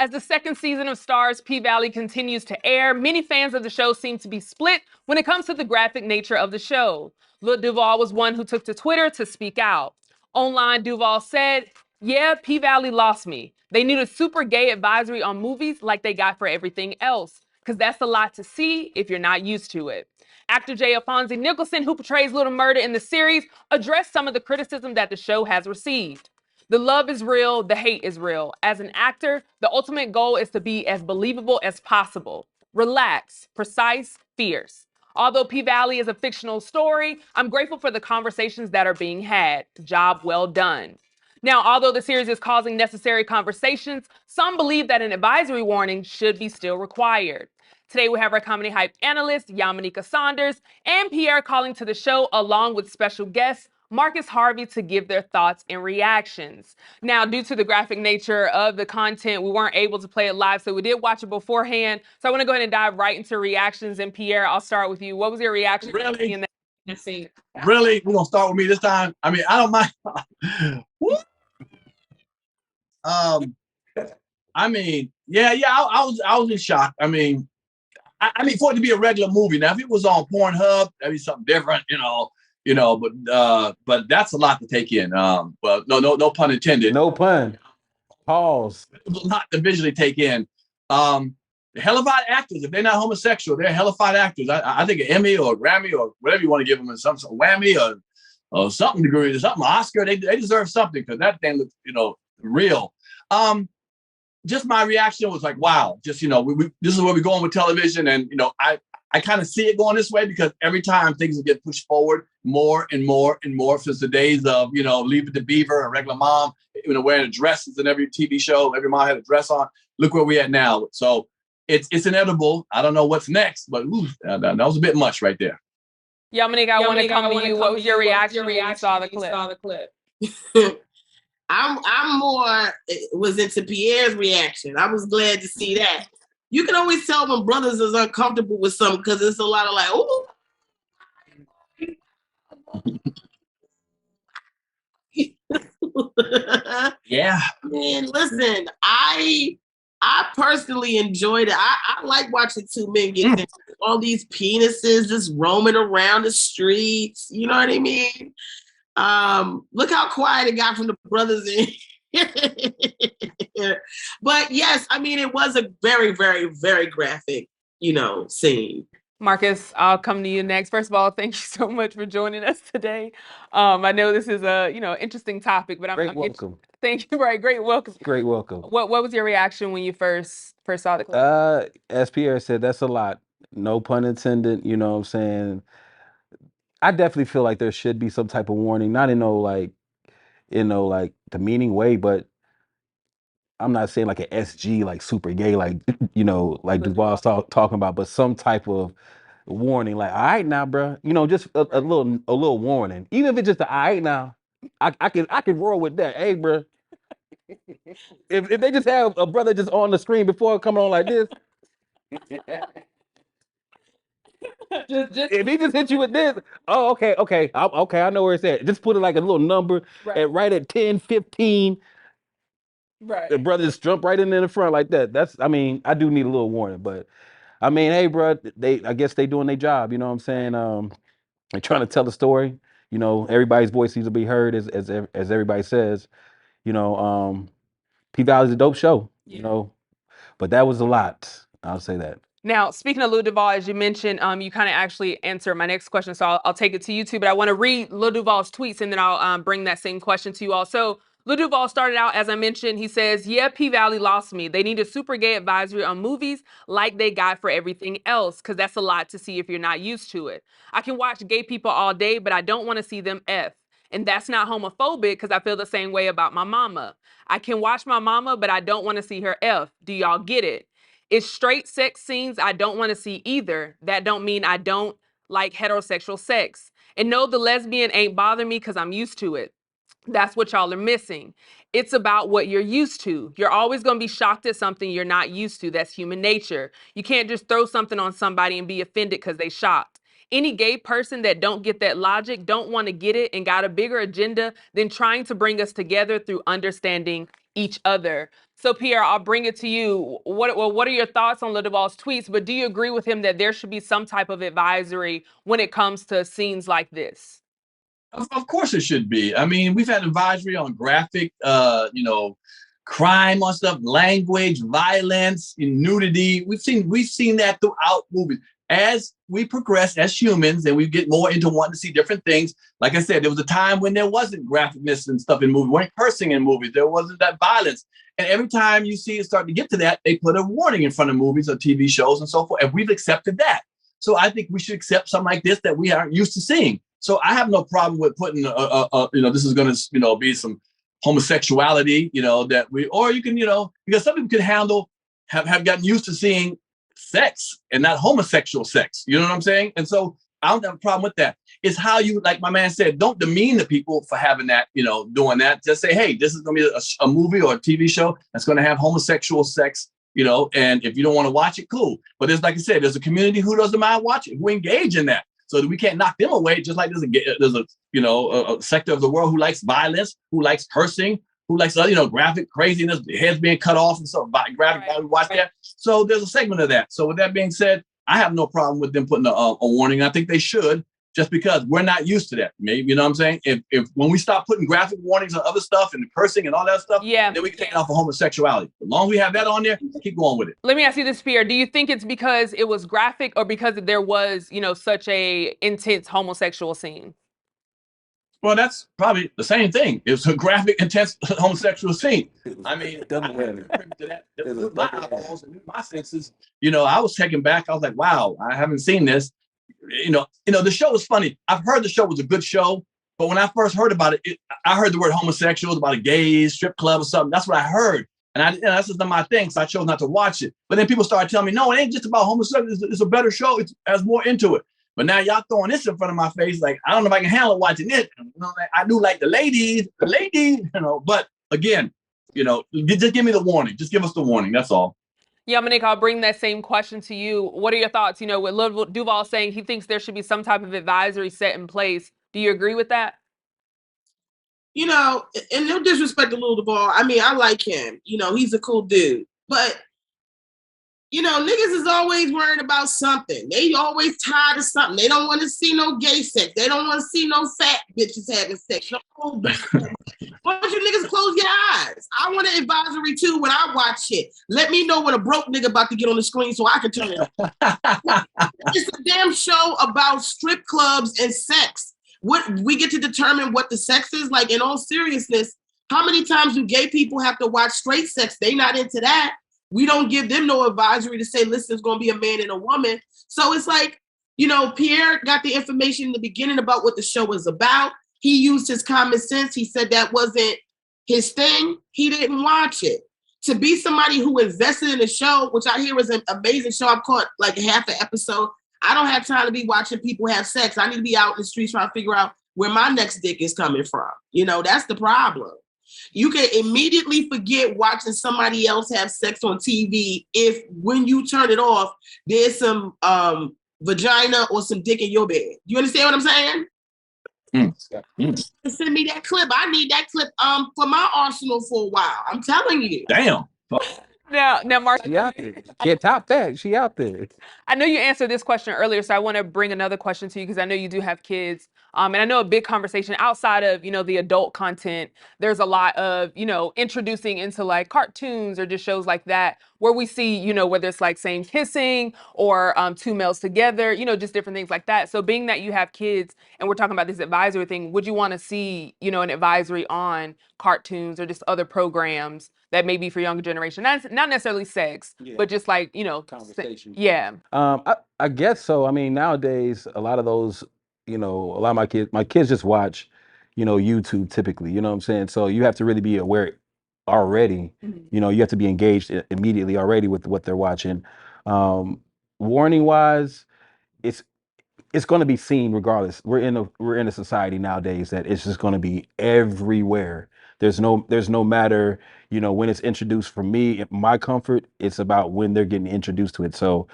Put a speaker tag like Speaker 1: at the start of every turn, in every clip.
Speaker 1: As the second season of Star's P-Valley continues to air, many fans of the show seem to be split when it comes to the graphic nature of the show. Lil Duval was one who took to Twitter to speak out. Online, Duval said, "Yeah, P-Valley lost me. They need a super gay advisory on movies like they got for everything else, because that's a lot to see if you're not used to it." Actor J. Alphonse Nicholson, who portrays Little Murda in the series, addressed some of the criticism that the show has received. "The love is real, the hate is real. As an actor, the ultimate goal is to be as believable as possible. Relaxed, precise, fierce. Although P-Valley is a fictional story, I'm grateful for the conversations that are being had. Job well done." Now, although the series is causing necessary conversations, some believe that an advisory warning should be still required. Today, we have our comedy hype analyst, Yamanika Saunders, and Pierre calling to the show, along with special guests Marcus Harvey, to give their thoughts and reactions. Now, due to the graphic nature of the content, we weren't able to play it live, so we did watch it beforehand. So I want to go ahead and dive right into reactions. And Pierre, I'll start with you. What was your reaction?
Speaker 2: Really? Really? We're gonna start with me this time. I mean, I don't mind. I mean, I was in shock. I mean, for it to be a regular movie. Now, if it was on Pornhub, that'd be something different, but that's a lot to take in. But no pun intended.
Speaker 3: No pun. Pause.
Speaker 2: A lot to visually take in. Hellified actors, if they're not homosexual, they're hellified actors. I think an Emmy or a Grammy or whatever you want to give them, some whammy or something degree, something Oscar. They deserve something because that thing looks, real. Just my reaction was like, wow, just, this is where we're going with television. And, I kind of see it going this way because every time things get pushed forward more and more and more since the days of, Leave It to Beaver and Regular Mom, wearing dresses in every TV show. Every mom had a dress on. Look where we at now. So it's inevitable. I don't know what's next, but that was a bit much right there.
Speaker 1: Yamanika, I want to come to you. What was your reaction when you saw the clip?
Speaker 4: I'm more was into Pierre's reaction. I was glad to see that. You can always tell when brothers is uncomfortable with something because it's a lot of like, oh.
Speaker 2: Yeah.
Speaker 4: Man, listen, I personally enjoyed it. I like watching two men get all these penises just roaming around the streets. You know what I mean? Look how quiet it got from the brothers in. But yes, I mean, it was a very, very, very graphic, scene.
Speaker 1: Marcus, I'll come to you next. First of all, thank you so much for joining us today. I know this is a interesting topic, but
Speaker 3: Great welcome.
Speaker 1: Thank you. Right, great welcome.
Speaker 3: Great welcome.
Speaker 1: What was your reaction when you first saw the clip?
Speaker 3: As Pierre said, that's a lot. No pun intended. You know what I'm saying? I definitely feel like there should be some type of warning, not in like demeaning way, but I'm not saying like an SG, like super gay, like like Duval's talking about, but some type of warning, like, all right now, bro, just a little warning. Even if it's just all right now, I can roll with that. Hey, bro, if they just have a brother just on the screen before coming on like this, if he just hit you with this, oh, okay, I know where it's at. Just put it like a little number right at 10, 15.
Speaker 1: Right.
Speaker 3: The brothers jump right in the front like that. I do need a little warning, but I mean, hey, bro, I guess they doing their job. You know what I'm saying? They're trying to tell the story. Everybody's voice needs to be heard, as everybody says. P-Valley's a dope show. But that was a lot. I'll say that.
Speaker 1: Now, speaking of Lil Duval, as you mentioned, you kind of actually answered my next question, so I'll take it to you too. But I want to read Lil Duval's tweets, and then I'll bring that same question to you all. So Lil Duval started out, as I mentioned, he says, "Yeah, P-Valley lost me. They need a super gay advisory on movies like they got for everything else, because that's a lot to see if you're not used to it. I can watch gay people all day, but I don't want to see them F. And that's not homophobic, because I feel the same way about my mama. I can watch my mama, but I don't want to see her F. Do y'all get it? It's straight sex scenes I don't want to see either. That don't mean I don't like heterosexual sex. And no, the lesbian ain't bother me because I'm used to it. That's what y'all are missing. It's about what you're used to. You're always going to be shocked at something you're not used to. That's human nature. You can't just throw something on somebody and be offended because they shocked. Any gay person that don't get that logic, don't want to get it, and got a bigger agenda than trying to bring us together through understanding each other. So Pierre, I'll bring it to you. What are your thoughts on Lil Duval's tweets? But do you agree with him that there should be some type of advisory when it comes to scenes like this?
Speaker 2: Of course it should be. I mean, we've had advisory on graphic, crime on stuff, language, violence, nudity. We've seen that throughout movies. As we progress as humans and we get more into wanting to see different things, like I said, there was a time when there wasn't graphicness and stuff in movies, weren't cursing in movies, there wasn't that violence. And every time you see it start to get to that, they put a warning in front of movies or TV shows and so forth. And we've accepted that. So I think we should accept something like this that we aren't used to seeing. So I have no problem with putting, this is going to, be some homosexuality, that we, or you can, because some people can have gotten used to seeing sex and not homosexual sex. You know what I'm saying? And so I don't have a problem with that. It's how you, like my man said, don't demean the people for having that, doing that. Just say, hey, this is going to be a movie or a TV show that's going to have homosexual sex, and if you don't want to watch it, cool. But there's, like I said, there's a community who doesn't mind watching, who engage in that. So that we can't knock them away, just like there's a sector of the world who likes violence, who likes cursing, who likes graphic craziness, heads being cut off and stuff. Graphic, we watch that. So there's a segment of that. So with that being said, I have no problem with them putting a warning. I think they should, just because we're not used to that. Maybe, you know what I'm saying? If when we stop putting graphic warnings on other stuff and cursing and all that stuff, then we can take it off of homosexuality. As long as we have that on there, keep going with it.
Speaker 1: Let me ask you this, Pierre. Do you think it's because it was graphic or because there was, such a intense homosexual scene?
Speaker 2: Well, that's probably the same thing. It's a graphic, intense homosexual scene. I mean, my senses, I was taken back. I was like, wow, I haven't seen this. The show was funny. I've heard the show was a good show, but when I first heard about it, I heard the word homosexual, about a gay strip club or something. That's what I heard. And that's just not my thing, so I chose not to watch it. But then people started telling me, no, it ain't just about homosexuality. It's a better show. It has more into it. But now y'all throwing this in front of my face, like, I don't know if I can handle watching it. I do like the ladies, but again, just give me the warning. Just give us the warning. That's all.
Speaker 1: Yeah, Monique, I'll bring that same question to you. What are your thoughts? With Lil Duval saying he thinks there should be some type of advisory set in place. Do you agree with that?
Speaker 4: And no disrespect to Lil Duval. I mean, I like him. He's a cool dude. But niggas is always worried about something. They always tired of something. They don't want to see no gay sex. They don't want to see no fat bitches having sex. No old bitches. Why don't you niggas close your eyes? I want an advisory too when I watch shit. Let me know when a broke nigga about to get on the screen so I can turn it on. It's a damn show about strip clubs and sex. What we get to determine what the sex is. Like, in all seriousness, how many times do gay people have to watch straight sex? They not into that. We don't give them no advisory to say, listen, it's going to be a man and a woman. So it's like, Pierre got the information in the beginning about what the show was about. He used his common sense. He said that wasn't his thing. He didn't watch it. To be somebody who invested in the show, which I hear is an amazing show, I've caught like half an episode. I don't have time to be watching people have sex. I need to be out in the streets trying to figure out where my next dick is coming from. That's the problem. You can immediately forget watching somebody else have sex on TV if, when you turn it off, there's some vagina or some dick in your bed. You understand what I'm saying? Send me that clip. I need that clip for my arsenal for a while. I'm telling you.
Speaker 2: Damn.
Speaker 1: Now, Mark.
Speaker 3: She out there. Can't top that. She out there.
Speaker 1: I know you answered this question earlier, so I want to bring another question to you because I know you do have kids. And I know a big conversation outside of, the adult content, there's a lot of, introducing into like cartoons or just shows like that where we see, whether it's like same kissing or two males together, just different things like that. So being that you have kids and we're talking about this advisory thing, would you want to see, an advisory on cartoons or just other programs that may be for younger generation? Not necessarily sex, but just like,
Speaker 3: conversation.
Speaker 1: Yeah.
Speaker 3: I guess so. I mean, nowadays, a lot of those, a lot of my kids just watch, YouTube typically, you know what I'm saying? So you have to really be aware already, you have to be engaged immediately already with what they're watching. Warning wise, it's going to be seen regardless. We're in a society nowadays that it's just going to be everywhere. There's no matter, when it's introduced. For me, my comfort, it's about when they're getting introduced to it. So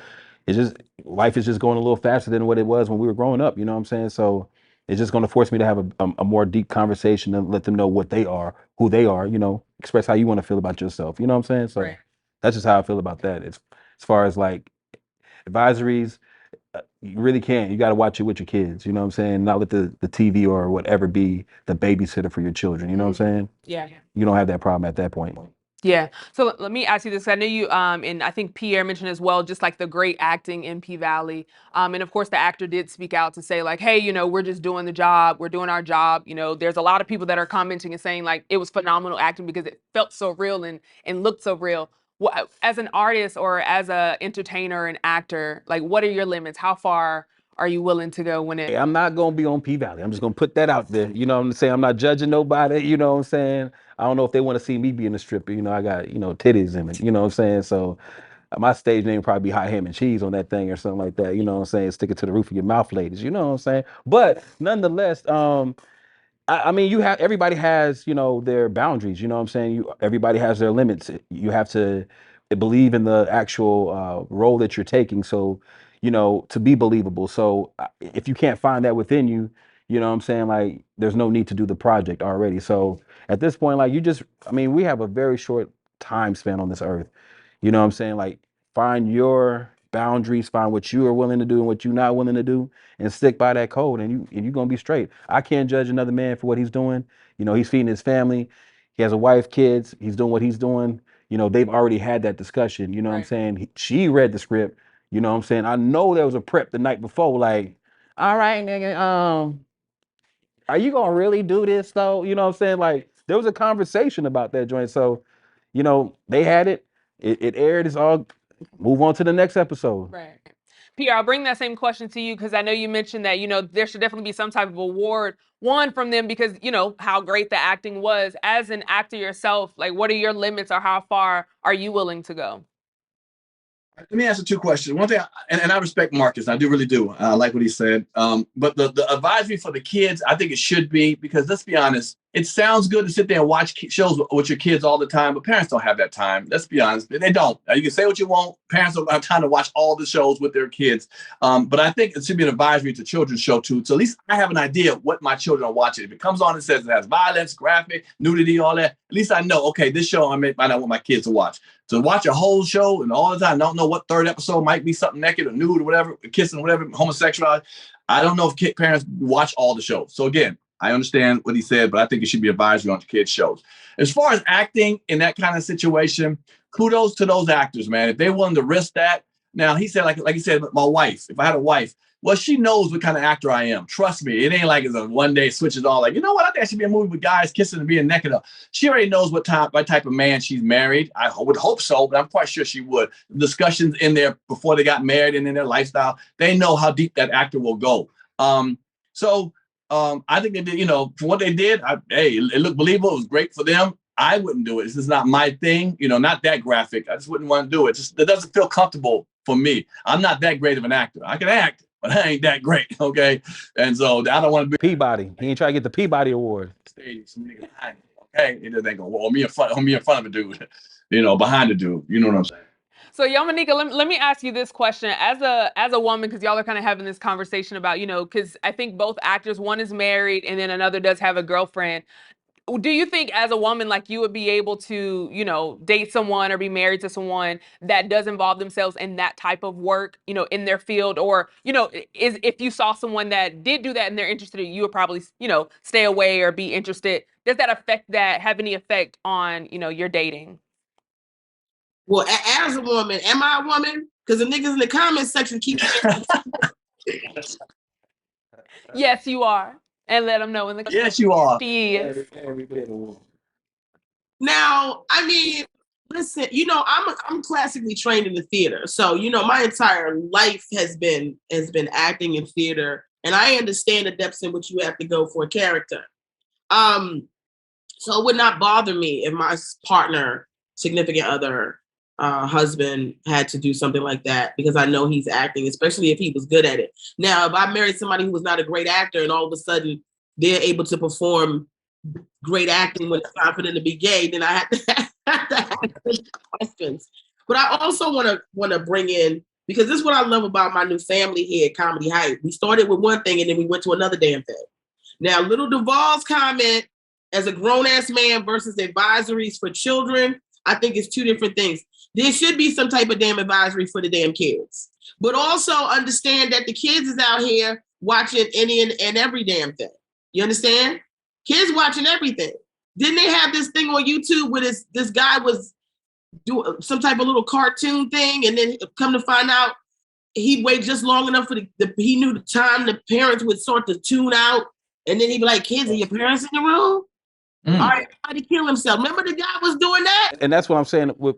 Speaker 3: life is just going a little faster than what it was when we were growing up. You know what I'm saying? So It's just going to force me to have a more deep conversation and let them know what they are, who they are, express how you want to feel about yourself. You know what I'm saying? So
Speaker 1: Right.
Speaker 3: that's just how I feel about that. It's as far as like advisories, you really can't. You got to watch it with your kids. You know what I'm saying? Not let the TV or whatever be the babysitter for your children. You know what I'm saying?
Speaker 1: Yeah.
Speaker 3: You don't have that problem at that point.
Speaker 1: Yeah. So let me ask you this. I know you, and I think Pierre mentioned as well, just like the great acting in P Valley. And of course, the actor did speak out to say, like, hey, we're just doing the job. We're doing our job. There's a lot of people that are commenting and saying, like, it was phenomenal acting because it felt so real and looked so real. As an artist or as a entertainer and actor, like, what are your limits? How far are you willing to go when it?
Speaker 3: I'm not going to be on P Valley. I'm just going to put that out there. You know what I'm saying? I'm not judging nobody. You know what I'm saying? I don't know if they want to see me being a stripper. I got, titties in it. You know what I'm saying? So my stage name probably be hot ham and cheese on that thing or something like that. You know what I'm saying? Stick it to the roof of your mouth, ladies. You know what I'm saying? But nonetheless, I mean, everybody has, their boundaries. You know what I'm saying? Everybody has their limits. You have to believe in the actual role that you're taking. So, to be believable. So if you can't find that within you, you know what I'm saying? Like, there's no need to do the project already. So at this point, like, we have a very short time span on this earth. You know what I'm saying? Like, find your boundaries, find what you are willing to do and what you're not willing to do, and stick by that code, and you're gonna be straight. I can't judge another man for what he's doing. He's feeding his family. He has a wife, kids. He's doing what he's doing. They've already had that discussion. You know what I'm saying? She read the script. You know what I'm saying? I know there was a prep the night before. Like, all right, nigga, are you gonna really do this though? You know what I'm saying? Like, there was a conversation about that joint. So, they had it. It aired. It's all. Move on to the next episode.
Speaker 1: Right. Pierre, I'll bring that same question to you because I know you mentioned that, there should definitely be some type of award, one from them because, how great the acting was. As an actor yourself, like, what are your limits or how far are you willing to go?
Speaker 2: Let me answer two questions. One thing, and I respect Marcus. I do really do. I like what he said. But the advisory for the kids, I think it should be, because let's be honest, it sounds good to sit there and watch shows with your kids all the time, but parents don't have that time. Let's be honest. They don't. You can say what you want. Parents don't have time to watch all the shows with their kids. But I think it should be an advisory to children's show too. So at least I have an idea of what my children are watching. If it comes on and says it has violence, graphic, nudity, all that, at least I know, okay, this show might not want my kids to watch. To watch a whole show and all the time, don't know what third episode might be something naked or nude or whatever, kissing, whatever, homosexuality. I don't know if parents watch all the shows. So again, I understand what he said, but I think it should be advisory on kids' shows. As far as acting in that kind of situation, kudos to those actors, man. If they willing to risk that. Now, he said, like he said, my wife, if I had a wife, well, she knows what kind of actor I am. Trust me. It ain't like it's a one day switches on. Like, you know what? I think it should be a movie with guys kissing and being naked. She already knows what type of man she's married. I would hope so, but I'm quite sure she would. Discussions in there before they got married and in their lifestyle, they know how deep that actor will go. So I think they did, for what they did, it looked believable. It was great for them. I wouldn't do it. This is not my thing, not that graphic. I just wouldn't want to do it. It doesn't feel comfortable for me. I'm not that great of an actor. I can act, but I ain't that great, okay? And so I don't want to be
Speaker 3: Peabody. He ain't trying to get the Peabody Award.
Speaker 2: Okay, it just ain't gonna hold me in front of a dude, behind the dude. You know what I'm saying?
Speaker 1: So, Yamanika, let me ask you this question. As a woman, because y'all are kind of having this conversation about, because I think both actors, one is married and then another does have a girlfriend. Do you think as a woman, like, you would be able to, date someone or be married to someone that does involve themselves in that type of work, in their field? Or, if you saw someone that did do that and they're interested, you would probably, stay away or be interested. Does that have any effect on, your dating?
Speaker 4: Well, as a woman, am I a woman? Because the niggas in the comment section keep
Speaker 1: Yes, you are. And let them know in the comments.
Speaker 2: Yes, you are.
Speaker 1: She is.
Speaker 4: Now, I mean, listen, I'm classically trained in the theater. So, my entire life has been acting in theater, and I understand the depths in which you have to go for a character. So it would not bother me if my partner, significant other, husband had to do something like that, because I know he's acting, especially if he was good at it. Now, if I married somebody who was not a great actor and all of a sudden they're able to perform great acting when it's time for them to be gay, then I have to ask questions. But I also want to bring in, because this is what I love about my new family here at Comedy Hype. We started with one thing and then we went to another damn thing. Now, Lil Duval's comment as a grown-ass man versus advisories for children, I think it's two different things. There should be some type of damn advisory for the damn kids. But also understand that the kids is out here watching any and every damn thing. You understand? Kids watching everything. Didn't they have this thing on YouTube where this guy was doing some type of little cartoon thing, and then come to find out he'd wait just long enough for he knew the time the parents would sort to tune out, and then he'd be like, kids, are your parents in the room? All right, everybody kill himself. Remember the guy was doing that?
Speaker 3: And that's what I'm saying with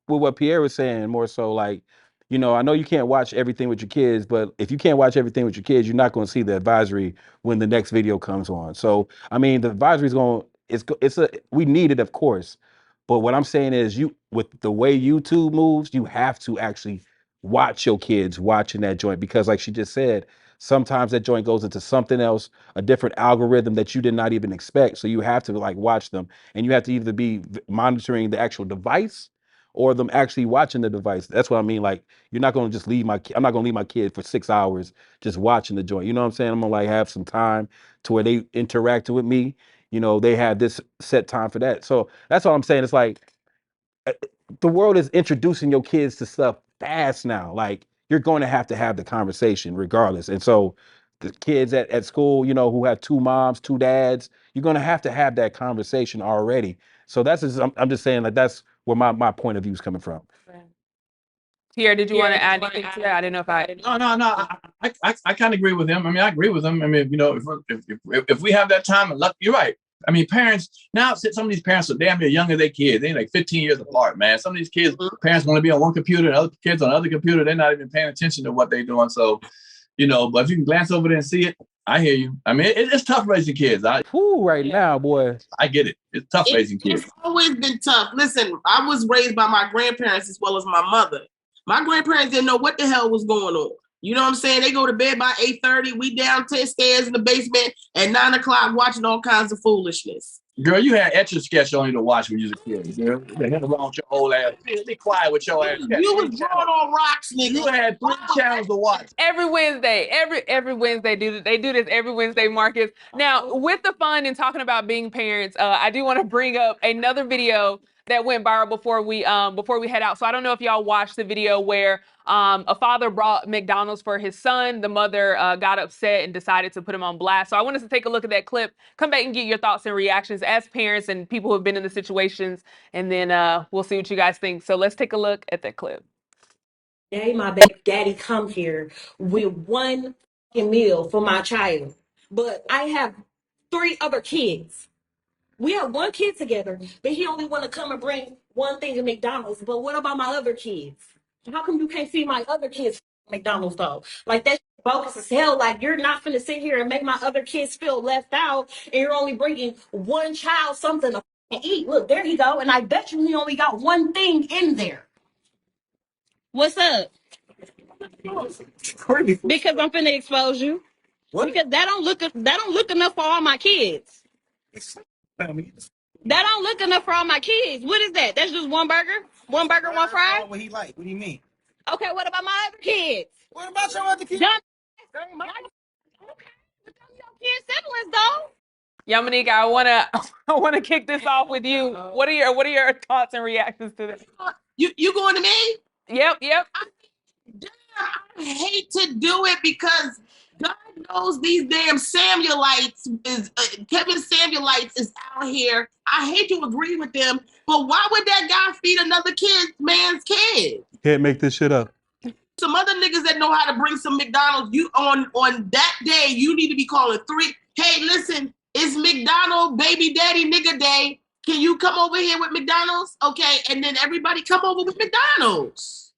Speaker 3: what Pierre was saying, more so like, you know, I know you can't watch everything with your kids, but if you can't watch everything with your kids, you're not going to see the advisory when the next video comes on. So, I mean, the advisory is going, we need it, of course. But what I'm saying is, with the way YouTube moves, you have to actually watch your kids watching that joint, because like she just said, sometimes that joint goes into something else, a different algorithm that you did not even expect. So you have to like watch them, and you have to either be monitoring the actual device or them actually watching the device. That's what I mean. Like, you're not going to just I'm not going to leave my kid for 6 hours just watching the joint. You know what I'm saying? I'm going to like have some time to where they interact with me. You know, they have this set time for that. So that's all I'm saying. It's like, the world is introducing your kids to stuff fast now. Like, you're going to have the conversation regardless. And so the kids at school, you know, who have 2 moms, 2 dads, you're going to have that conversation already. So that's just, I'm just saying, like, that's where my point of view is coming from.
Speaker 1: Pierre, did you want to add anything to that? I didn't know if I.
Speaker 2: No. I kind of agree with him. I mean, I agree with him. I mean, you know, if we have that time and luck, you're right. I mean, parents now, some of these parents are damn near younger than their kids. They're like 15 years apart, man. Some of these kids, parents want to be on one computer, and other kids on another computer. They're not even paying attention to what they're doing. So, you know, but if you can glance over there and see it, I hear you. I mean, it's tough raising kids.
Speaker 3: Now, boy.
Speaker 2: I get it. It's tough raising kids.
Speaker 4: It's always been tough. Listen, I was raised by my grandparents as well as my mother. My grandparents didn't know what the hell was going on. You know what I'm saying? They go to bed by 8:30. We downstairs in the basement at 9 o'clock watching all kinds of foolishness.
Speaker 2: Girl, you had Etch a Sketch on you to watch when you was a kid, girl. What the hell wrong with your old ass? Be quiet with your ass.
Speaker 4: You was drawing on rocks, nigga.
Speaker 2: You had 3 channels to watch.
Speaker 1: Every Wednesday, every Wednesday, they do this every Wednesday, Marcus. Now, with the fun and talking about being parents, I do want to bring up another video that went viral before we head out. So I don't know if y'all watched the video where a father brought McDonald's for his son. The mother got upset and decided to put him on blast. So I want us to take a look at that clip, come back and get your thoughts and reactions as parents and people who have been in the situations, and then we'll see what you guys think. So let's take a look at that clip.
Speaker 5: Day, my baby daddy come here with one meal for my child, but I have 3 other kids. We have 1 kid together, but he only want to come and bring one thing to McDonald's. But what about my other kids? How come you can't feed my other kids McDonald's though? Like, that's bogus as hell. Like, you're not finna sit here and make my other kids feel left out, and you're only bringing one child something to eat. Look, there you go. And I bet you he only got one thing in there. What's up? Because I'm finna expose you. What? Because that don't look enough for all my kids. That don't look enough for all my kids. What is that? That's just one burger? One burger, one fry?
Speaker 6: What he like? What do you mean?
Speaker 5: Okay, what about my other kids?
Speaker 6: What about your other kids?
Speaker 5: Okay, your kids' siblings though.
Speaker 1: Yamanika, I wanna kick this off with you. What are your thoughts and reactions to this?
Speaker 4: You going to me?
Speaker 1: Yep.
Speaker 4: I hate to do it because God knows these damn Samuelites Kevin Samuelites is out here. I hate to agree with them, but why would that guy feed another man's kid?
Speaker 3: Can't make this shit up.
Speaker 4: Some other niggas that know how to bring some McDonald's. You on that day, you need to be calling 3. Hey, listen, it's McDonald baby daddy nigga day. Can you come over here with McDonald's? Okay, and then everybody come over with McDonald's.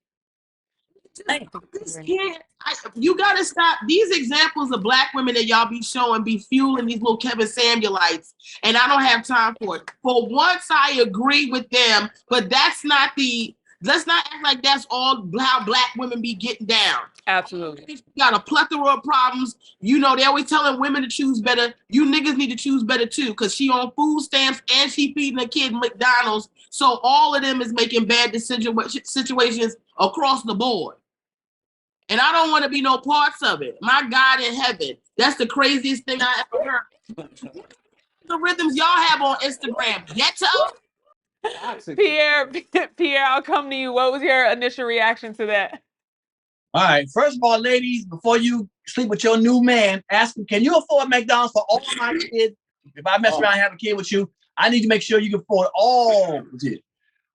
Speaker 4: You gotta stop these examples of black women that y'all be showing, be fueling these little Kevin Samuelites, and I don't have time for it. For once, I agree with them, but let's not act like that's all how black women be getting down.
Speaker 1: Absolutely.
Speaker 4: Got a plethora of problems. You know, they always telling women to choose better. You niggas need to choose better too, because she on food stamps and she feeding a kid McDonald's. So all of them is making bad situations across the board. And I don't want to be no parts of it. My God in heaven. That's the craziest thing I ever heard. The rhythms y'all have on Instagram. Ghetto.
Speaker 1: Pierre, I'll come to you. What was your initial reaction to that?
Speaker 2: All right. First of all, ladies, before you sleep with your new man, ask him, can you afford McDonald's for all my kids? If I mess around and have a kid with you, I need to make sure you can afford all the kids.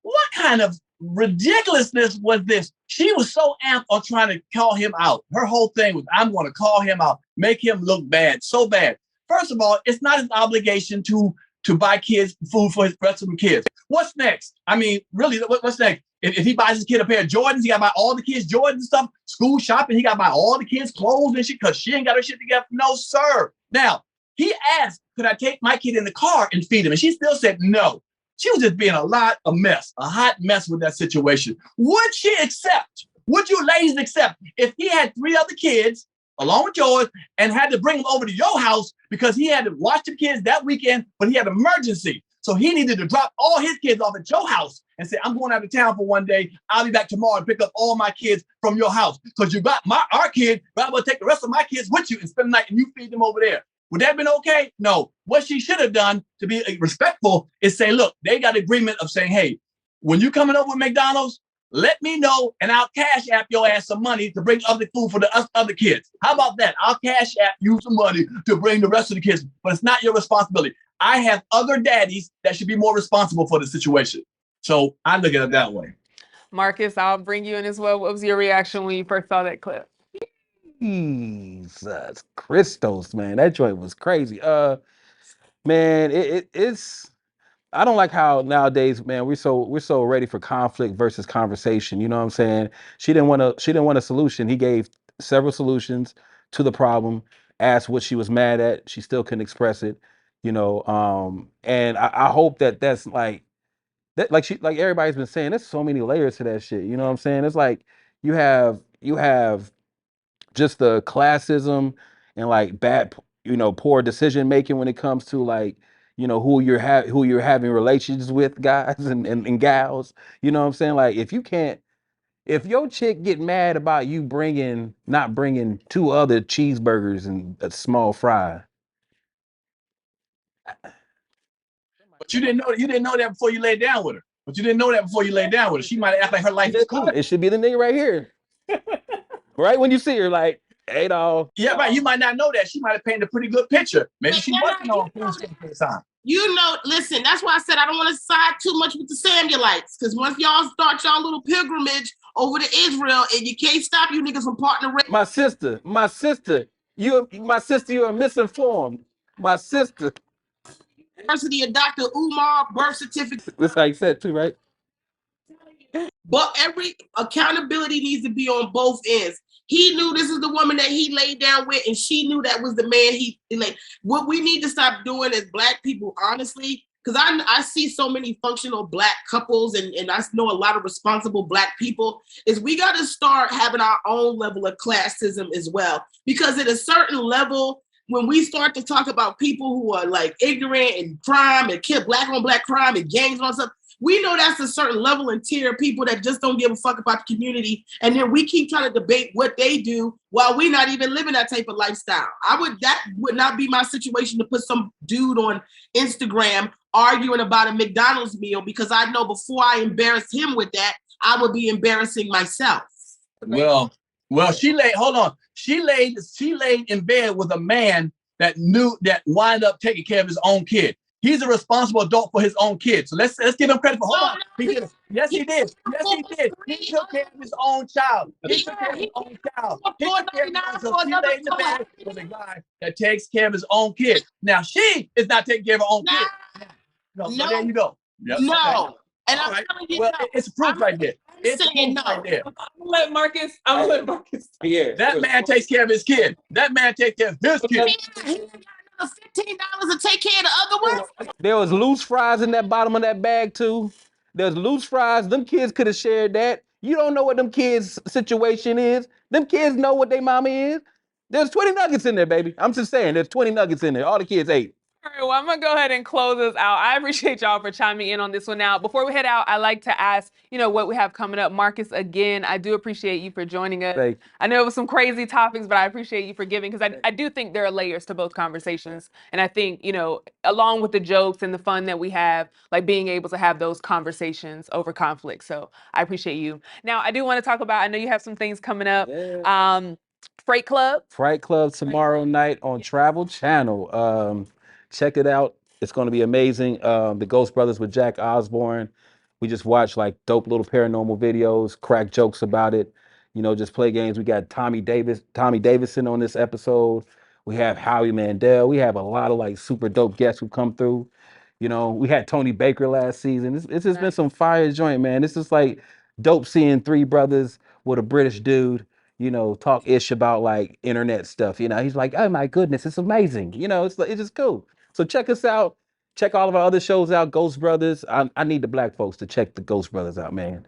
Speaker 2: What kind of ridiculousness was this? She was so amped on trying to call him out. Her whole thing was, I'm going to call him out, make him look bad, so bad. First of all, it's not his obligation to buy kids food for his rest of the kids. What's next? I mean, really, what's next? If he buys his kid a pair of Jordans, he got to buy all the kids Jordans and stuff. School shopping, he got to buy all the kids clothes and shit because she ain't got her shit together. No, sir. Now, he asked, could I take my kid in the car and feed him? And she still said no. She was just being a hot mess with that situation. Would she accept? Would you ladies accept if he had 3 other kids along with yours and had to bring them over to your house because he had to watch the kids that weekend, but he had an emergency. So he needed to drop all his kids off at your house and say, I'm going out of town for one day. I'll be back tomorrow and pick up all my kids from your house because you got our kid, but I'm going to take the rest of my kids with you and spend the night and you feed them over there. Would that have been okay? No. What she should have done to be respectful is say, look, they got agreement of saying, hey, when you coming over with McDonald's, let me know and I'll cash app your ass some money to bring other food for the other kids. How about that? I'll cash app you some money to bring the rest of the kids, but it's not your responsibility. I have other daddies that should be more responsible for the situation. So I look at it that way.
Speaker 1: Marcus, I'll bring you in as well. What was your reaction when you first saw that clip?
Speaker 3: Jesus Christos, man, that joint was crazy. Man, it's. I don't like how nowadays, man, we're so ready for conflict versus conversation. You know what I'm saying? She didn't want a solution. He gave several solutions to the problem. Asked what she was mad at. She still couldn't express it. You know, and I hope that's like that. Like everybody's been saying, there's so many layers to that shit. You know what I'm saying? It's like you have just the classism and like bad, poor decision making when it comes to like, who you're having relations with, guys and gals. You know what I'm saying? Like if your chick get mad about you not bringing 2 other cheeseburgers and a small fry.
Speaker 2: But you didn't know that before you laid down with her. She might act like her life is cool.
Speaker 3: It should be the nigga right here. Right when you see her, like, hey, dog.
Speaker 2: Yeah, right. You might not know that. She might have painted a pretty good picture. Maybe she wasn't on food stamps at the time.
Speaker 4: Listen, that's why I said I don't want to side too much with the Samuelites. Because once y'all start y'all little pilgrimage over to Israel, and you can't stop you niggas from partnering.
Speaker 3: My sister, you're misinformed. My sister.
Speaker 4: University of Dr. Umar, birth certificate.
Speaker 3: That's how you said too, right?
Speaker 4: But every accountability needs to be on both ends. He knew this is the woman that he laid down with, and she knew that was the man he like. What we need to stop doing as Black people, honestly, because I see so many functional Black couples, and I know a lot of responsible Black people, is we got to start having our own level of classism as well. Because at a certain level, when we start to talk about people who are like ignorant and crime and kill Black on Black crime and gangs and stuff, we know that's a certain level and tier of people that just don't give a fuck about the community. And then we keep trying to debate what they do while we're not even living that type of lifestyle. That would not be my situation to put some dude on Instagram arguing about a McDonald's meal, because I know before I embarrass him with that, I would be embarrassing myself.
Speaker 2: Well, she laid in bed with a man that wind up taking care of his own kid. He's a responsible adult for his own kid. So let's give him credit for. Hold on. Yes, he did. He took care of his own child. He took care of his own child. He laid in the bed with a guy that takes care of his own kid. Now she is not taking care of her own kid. No. So there you go. Yep.
Speaker 4: No.
Speaker 2: Okay.
Speaker 4: And I'm telling you,
Speaker 2: it's proof right there. It's
Speaker 4: saying no.
Speaker 2: right there.
Speaker 1: I'm gonna let Marcus.
Speaker 3: Yeah.
Speaker 2: That man takes care of his kid. That man takes care of his kid.
Speaker 4: $15 to take care of the other one.
Speaker 3: There was loose fries in that bottom of that bag too. There's loose fries. Them kids could have shared that. You don't know what them kids' situation is. Them kids know what their mama is. There's 20 nuggets in there, baby. I'm just saying, there's 20 nuggets in there. All the kids ate.
Speaker 1: right, well, I'm gonna go ahead and close this out. I appreciate y'all for chiming in on this one. Now, before we head out, I like to ask, what we have coming up. Marcus, again, I do appreciate you for joining us.
Speaker 3: Thank you.
Speaker 1: I know it was some crazy topics, but I appreciate you for giving, because I do think there are layers to both conversations. And I think, along with the jokes and the fun that we have, like being able to have those conversations over conflict. So I appreciate you. Now, I do want to talk about, I know you have some things coming up.
Speaker 3: Yeah.
Speaker 1: Fright Club.
Speaker 3: Fright Club tomorrow night on Travel Channel. Check it out. It's going to be amazing. The Ghost Brothers with Jack Osborne. We just watch like dope little paranormal videos, crack jokes about it. Just play games. We got Tommy Davidson on this episode. We have Howie Mandel. We have a lot of like super dope guests who come through. We had Tony Baker last season. It's just been some fire joint, man. This is like dope seeing three brothers with a British dude talk ish about like internet stuff. He's like, oh my goodness, it's amazing. It's just cool. So check us out. Check all of our other shows out. Ghost Brothers. I need the black folks to check the Ghost Brothers out, man.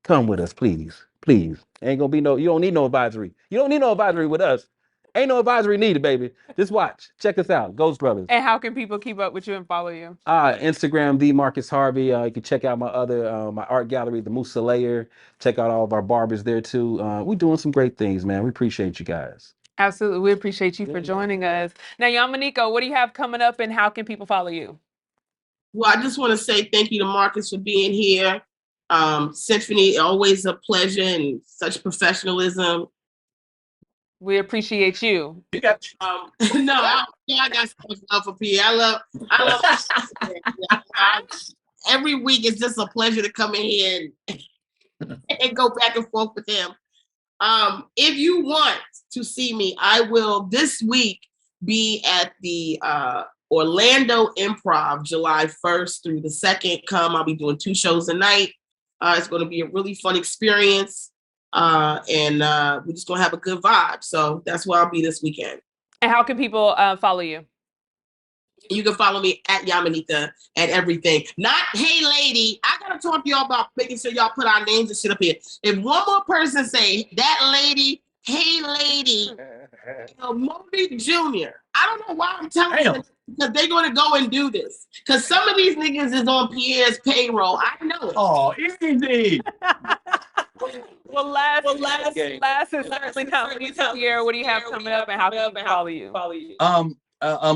Speaker 3: Come with us, please. Please. Ain't gonna be you don't need no advisory. You don't need no advisory with us. Ain't no advisory needed, baby. Just watch. Check us out. Ghost Brothers.
Speaker 1: And how can people keep up with you and follow you?
Speaker 3: Instagram, the Marcus Harvey. You can check out my other my art gallery, the Musa Layer. Check out all of our barbers there too. We're doing some great things, man. We appreciate you guys.
Speaker 1: Absolutely. We appreciate you for joining us. Now, Yamanika, what do you have coming up and how can people follow you?
Speaker 4: Well, I just want to say thank you to Marcus for being here. Symphony, always a pleasure and such professionalism.
Speaker 1: We appreciate you.
Speaker 4: No, I got so much love for P. I love every week. It's just a pleasure to come in here and go back and forth with him. If you want to see me, I will this week be at the Orlando Improv, July 1st through the 2nd. I'll be doing 2 shows a night. It's going to be a really fun experience. And we're just going to have a good vibe. So that's where I'll be this weekend.
Speaker 1: And how can people follow you?
Speaker 4: You can follow me at Yamanika and everything. Not, hey, lady. I got to talk to y'all about making sure y'all put our names and shit up here. If one more person say, that lady, hey, lady, Moby Jr., I don't know why I'm telling them, because they're going to go and do this. Because some of these niggas is on Pierre's payroll. I know it.
Speaker 2: Oh, easy.
Speaker 1: Well, last is certainly coming. Pierre, what do you have coming up and how can people follow you?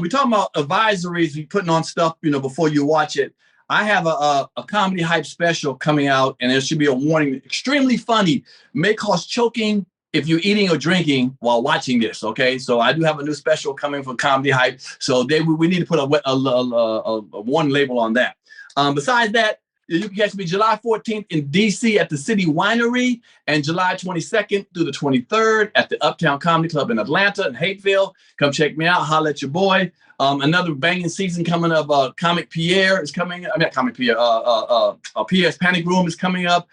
Speaker 2: We talking about advisories. We putting on stuff, before you watch it. I have a comedy hype special coming out, and there should be a warning. Extremely funny. May cause choking if you're eating or drinking while watching this. Okay, so I do have a new special coming for comedy hype. So we need to put a warning label on that. Besides that, you can catch me July 14th in DC at the City Winery, and July 22nd through the 23rd at the Uptown Comedy Club in Atlanta and Hateville. Come check me out. Holla at your boy. Another banging season coming up. Comic Pierre is coming. I mean, not Comic Pierre. Pierre's Panic Room is coming up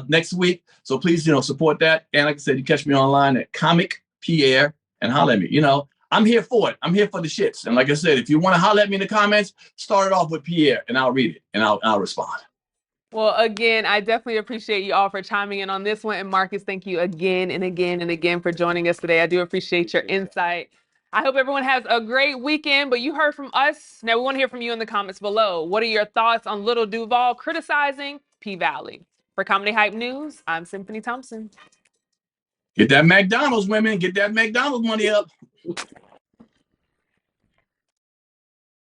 Speaker 2: next week. So please, support that. And like I said, you catch me online at Comic Pierre and holla at me. I'm here for it. I'm here for the shits. And like I said, if you want to holler at me in the comments, start it off with Pierre, and I'll read it and I'll respond.
Speaker 1: Well, again, I definitely appreciate you all for chiming in on this one. And Marcus, thank you again and again and again for joining us today. I do appreciate your insight. I hope everyone has a great weekend, but you heard from us. Now we want to hear from you in the comments below. What are your thoughts on Lil Duval criticizing P-Valley? For Comedy Hype News, I'm Symphony Thompson.
Speaker 2: Get that McDonald's, women. Get that McDonald's money up.